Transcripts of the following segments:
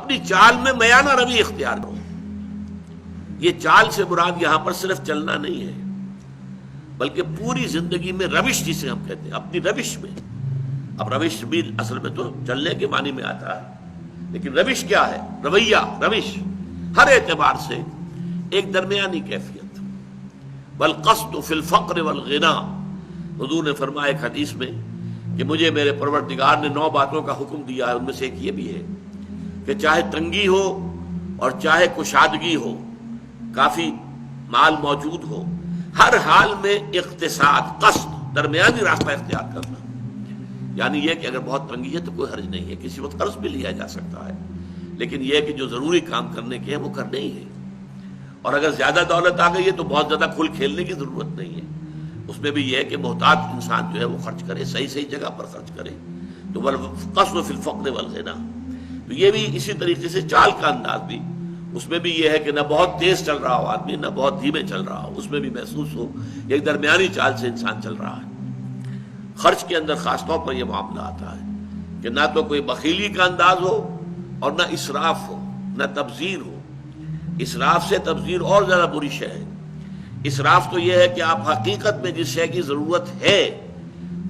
اپنی چال میں میانہ روی اختیار کرو. یہ چال سے مراد یہاں پر صرف چلنا نہیں ہے، بلکہ پوری زندگی میں روش جسے ہم کہتے ہیں، اپنی روش میں. اب روش بھی اصل میں تو چلنے کے معنی میں آتا ہے، لیکن روش کیا ہے؟ رویہ، روش ہر اعتبار سے ایک درمیانی کیفیت. والقصد فی الفقر والغنا، حضور نے فرمایا ایک حدیث میں کہ مجھے میرے پروردگار نے 9 باتوں کا حکم دیا ہے، ان میں سے ایک یہ بھی ہے کہ چاہے تنگی ہو اور چاہے کشادگی ہو، کافی مال موجود ہو، ہر حال میں اقتصاد، قصد، درمیانی راستہ اختیار کرنا. یعنی یہ کہ اگر بہت تنگی ہے تو کوئی حرج نہیں ہے، کسی وقت قرض بھی لیا جا سکتا ہے، لیکن یہ کہ جو ضروری کام کرنے کے ہیں وہ کرنے ہی ہے. اور اگر زیادہ دولت آ گئی ہے تو بہت زیادہ کھل کھیلنے کی ضرورت نہیں ہے. اس میں بھی یہ ہے کہ محتاط انسان جو ہے وہ خرچ کرے، صحیح صحیح جگہ پر خرچ کرے. تو والقصد فی الفقر والغنا، تو یہ بھی اسی طریقے سے چال کا انداز بھی، اس میں بھی یہ ہے کہ نہ بہت تیز چل رہا ہو آدمی، نہ بہت دھیمے چل رہا ہو، اس میں بھی محسوس ہو ایک درمیانی چال سے انسان چل رہا ہے. خرچ کے اندر خاص طور پر یہ معاملہ آتا ہے کہ نہ تو کوئی بخیلی کا انداز ہو اور نہ اسراف ہو، نہ تبذیر ہو. اسراف سے تبذیر اور زیادہ بری شے ہے. اسراف تو یہ ہے کہ آپ حقیقت میں جس شے کی ضرورت ہے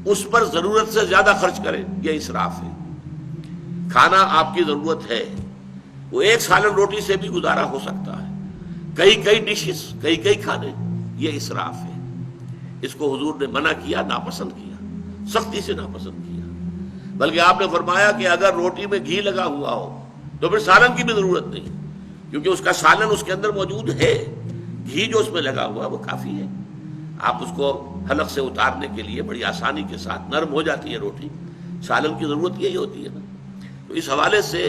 اس پر ضرورت سے زیادہ خرچ کریں، یہ اسراف ہے. کھانا آپ کی ضرورت ہے، وہ ایک سالن روٹی سے بھی گزارا ہو سکتا ہے، کئی ڈشز، کئی کھانے، یہ اسراف ہے. اس کو حضور نے منع کیا، ناپسند کیا، سختی سے ناپسند کیا. بلکہ آپ نے فرمایا کہ اگر روٹی میں گھی لگا ہوا ہو تو پھر سالن کی بھی ضرورت نہیں، کیونکہ اس کا سالن اس کے اندر موجود ہے. گھی جو اس میں لگا ہوا ہے وہ کافی ہے. آپ اس کو حلق سے اتارنے کے لیے بڑی آسانی کے ساتھ نرم ہو جاتی ہے روٹی. سالن کی ضرورت یہی ہوتی ہے نا. تو اس حوالے سے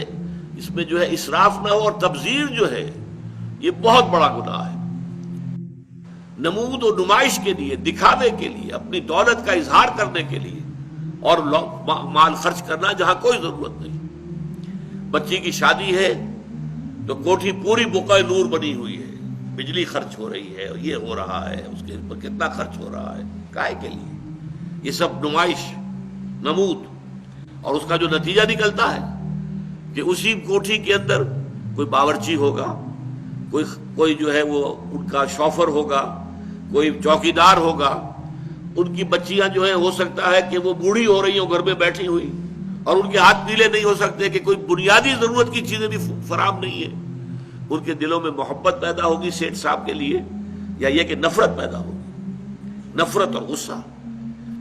اس میں جو ہے اسراف نہ ہو، اور تبذیر جو ہے یہ بہت بڑا گناہ ہے. نمود و نمائش کے لیے، دکھاوے کے لیے، اپنی دولت کا اظہار کرنے کے لیے اور مال خرچ کرنا جہاں کوئی ضرورت نہیں. بچی کی شادی ہے تو کوٹھی پوری بقعہ نور بنی ہوئی ہے، بجلی خرچ ہو رہی ہے، اور یہ ہو رہا ہے، اس کے اوپر کتنا خرچ ہو رہا ہے، کائے کے لیے؟ یہ سب نمائش، نمود. اور اس کا جو نتیجہ نکلتا ہے کہ اسی کوٹھی کے اندر کوئی باورچی ہوگا، کوئی جو ہے وہ ان کا شوفر ہوگا، کوئی چوکیدار ہوگا. ان کی بچیاں جو ہیں ہو سکتا ہے کہ وہ بوڑھی ہو رہی ہوں گھر میں بیٹھی ہوئی، اور ان کے ہاتھ پیلے نہیں ہو سکتے کہ کوئی بنیادی ضرورت کی چیزیں بھی فراہم نہیں ہے. ان کے دلوں میں محبت پیدا ہوگی سیٹھ صاحب کے لیے، یا یہ کہ نفرت پیدا ہوگی، نفرت اور غصہ.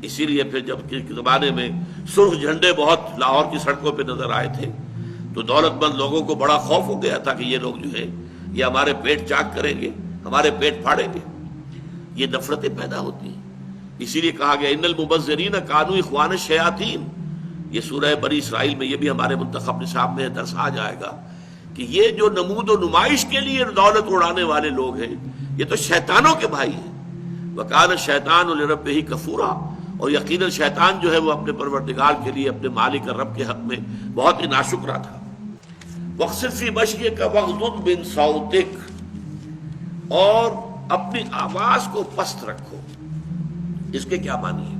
اسی لیے پھر جب کے زمانے میں سرخ جھنڈے بہت لاہور کی سڑکوں پہ نظر آئے تھے تو دولت مند لوگوں کو بڑا خوف ہو گیا تھا کہ یہ لوگ جو ہے یہ ہمارے پیٹ چاک کریں گے، ہمارے پیٹ پھاڑیں گے. یہ نفرتیں پیدا ہوتی ہیں. اسی لیے کہا گیا ان المبذرین کانوا اخوان الشیاطین. یہ سورہ بنی اسرائیل میں یہ بھی ہمارے منتخب نصاب میں درس آ جائے گا کہ یہ جو نمود و نمائش کے لیے دولت اڑانے والے لوگ ہیں یہ تو شیطانوں کے بھائی ہیں. وَكَانَ الشَّيْطَانُ لِرَبِّهِ كَفُورًا. اور یقیناً شیطان جو ہے وہ اپنے پروردگار کے لیے، اپنے مالک اور رب کے حق میں بہت ہی ناشکرا تھا. وَاقْصِدْ فِي مَشْيِكَ وَاغْضُضْ مِنْ صَوْتِكَ. اور اپنی آواز کو پست رکھو. اس کے کیا معنی ہے؟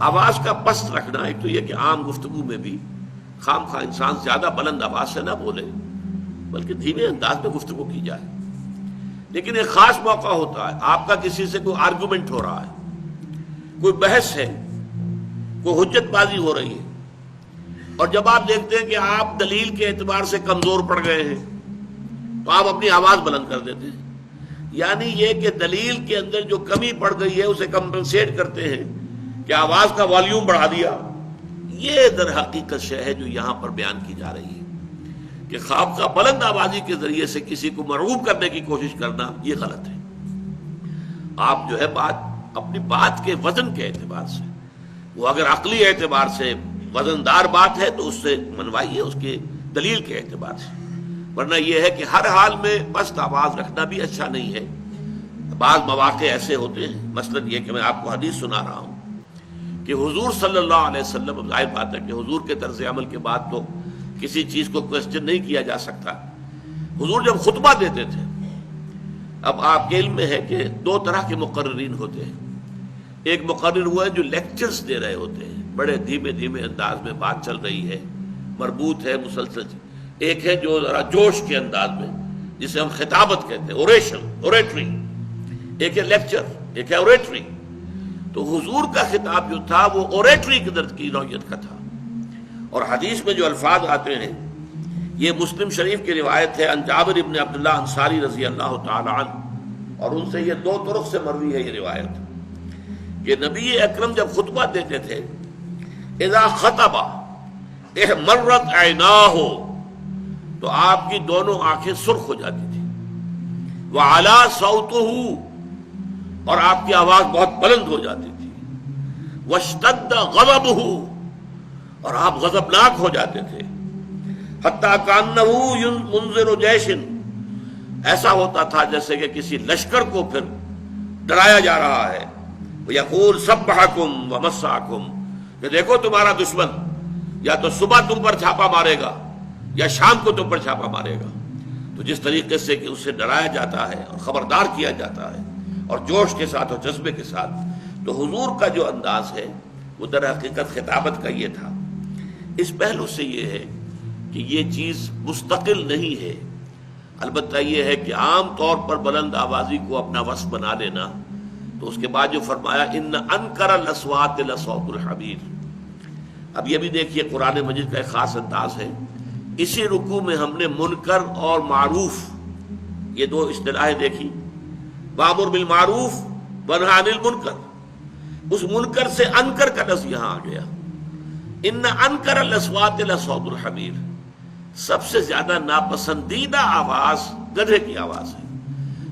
آواز کا پست رکھنا ایک تو یہ کہ عام گفتگو میں بھی خام خواہ انسان زیادہ بلند آواز سے نہ بولے، بلکہ دھیمے انداز میں گفتگو کی جائے. لیکن ایک خاص موقع ہوتا ہے، آپ کا کسی سے کوئی آرگومنٹ ہو رہا ہے، کوئی بحث ہے، کوئی حجت بازی ہو رہی ہے، اور جب آپ دیکھتے ہیں کہ آپ دلیل کے اعتبار سے کمزور پڑ گئے ہیں تو آپ اپنی آواز بلند کر دیتے ہیں. یعنی یہ کہ دلیل کے اندر جو کمی پڑ گئی ہے اسے کمپنسیٹ کرتے ہیں کہ آواز کا والیوم بڑھا دیا. یہ در حقیقت شے ہے جو یہاں پر بیان کی جا رہی ہے کہ خواب کا بلند آوازی کے ذریعے سے کسی کو مرغوب کرنے کی کوشش کرنا یہ غلط ہے. آپ جو ہے اپنی بات کے وزن کے اعتبار سے، وہ اگر عقلی اعتبار سے وزندار بات ہے تو اس سے منوائیے، اس کے دلیل کے اعتبار سے. ورنہ یہ ہے کہ ہر حال میں پست آواز رکھنا بھی اچھا نہیں ہے. بعض مواقع ایسے ہوتے ہیں، مثلا یہ کہ میں آپ کو حدیث سنا رہا ہوں کہ حضور صلی اللہ علیہ وسلم، ظاہر بات ہے کہ حضور کے طرز عمل کے بعد تو کسی چیز کو کوسچن نہیں کیا جا سکتا. حضور جب خطبہ دیتے تھے، اب آپ کے علم میں ہے کہ 2 طرح کے مقررین ہوتے ہیں. ایک مقرر ہوا ہے جو لیکچرز دے رہے ہوتے ہیں، بڑے دھیمے دھیمے انداز میں بات چل رہی ہے، مربوط ہے، مسلسل ایک ہے جو ذرا جوش کے انداز میں، جسے ہم خطابت کہتے ہیں، اوریشن، اوریٹری، ایک ہے لیکچر، ایک ہے اوریٹری. تو حضور کا خطاب جو تھا وہ اوریٹری کی نوعیت کا تھا. اور حدیث میں جو الفاظ آتے ہیں، یہ مسلم شریف کی روایت ہے عن جابر ابن عبداللہ انصاری رضی اللہ تعالی عنہ، اور ان سے یہ 2 طرق سے مروی ہے یہ روایت، کہ نبی اکرم جب خطبہ دیتے تھے، اذا خطب احمرت عیناہ، تو آپ کی دونوں آنکھیں سرخ ہو جاتی تھی، وعلا صوتہ، اور آپ کی آواز بہت بلند ہو جاتی تھی، واشتد غضبہ، اور آپ غضبناک ہو جاتے تھے، حتیٰ کانہ منذر جیش، ایسا ہوتا تھا جیسے کہ کسی لشکر کو پھر ڈرایا جا رہا ہے. یقول سبحکم ومساکم، کہ دیکھو تمہارا دشمن یا تو صبح تم پر چھاپا مارے گا یا شام کو تم پر چھاپا مارے گا. تو جس طریقے سے کہ اسے ڈرایا جاتا ہے اور خبردار کیا جاتا ہے، اور جوش کے ساتھ اور جذبے کے ساتھ، تو حضور کا جو انداز ہے وہ در حقیقت خطابت کا یہ تھا. اس پہلو سے یہ ہے کہ یہ چیز مستقل نہیں ہے، البتہ یہ ہے کہ عام طور پر بلند آوازی کو اپنا وصف بنا لینا. تو اس کے بعد جو فرمایا ان انکر الاصوات لصوت الحمیر. اب یہ بھی دیکھیے قرآن مجید کا ایک خاص انداز ہے. اسی رکوع میں ہم نے منکر اور معروف، یہ 2 اصطلاحیں دیکھی، وامر بالمعروف ونہی عن المنکر. اس منکر سے انکر کا لفظ یہاں آ گیا، ان انکر الاصوات لصوت الحمیر. سب سے زیادہ ناپسندیدہ آواز گدھے کی آواز ہے.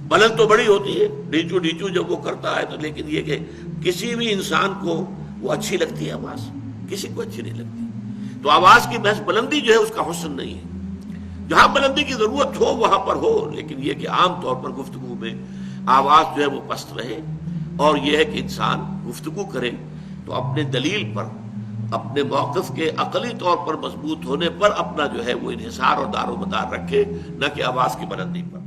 بلند تو بڑی ہوتی ہے، ڈیچو ڈیچو جب وہ کرتا ہے، تو لیکن یہ کہ کسی بھی انسان کو وہ اچھی لگتی ہے آواز، کسی کو اچھی نہیں لگتی. تو آواز کی محض بلندی جو ہے اس کا حسن نہیں ہے. جہاں بلندی کی ضرورت ہو وہاں پر ہو، لیکن یہ کہ عام طور پر گفتگو میں آواز جو ہے وہ پست رہے. اور یہ ہے کہ انسان گفتگو کرے تو اپنے دلیل پر، اپنے موقف کے عقلی طور پر مضبوط ہونے پر اپنا جو ہے وہ انحصار اور دار و مدار رکھے، نہ کہ آواز کی بلندی پر.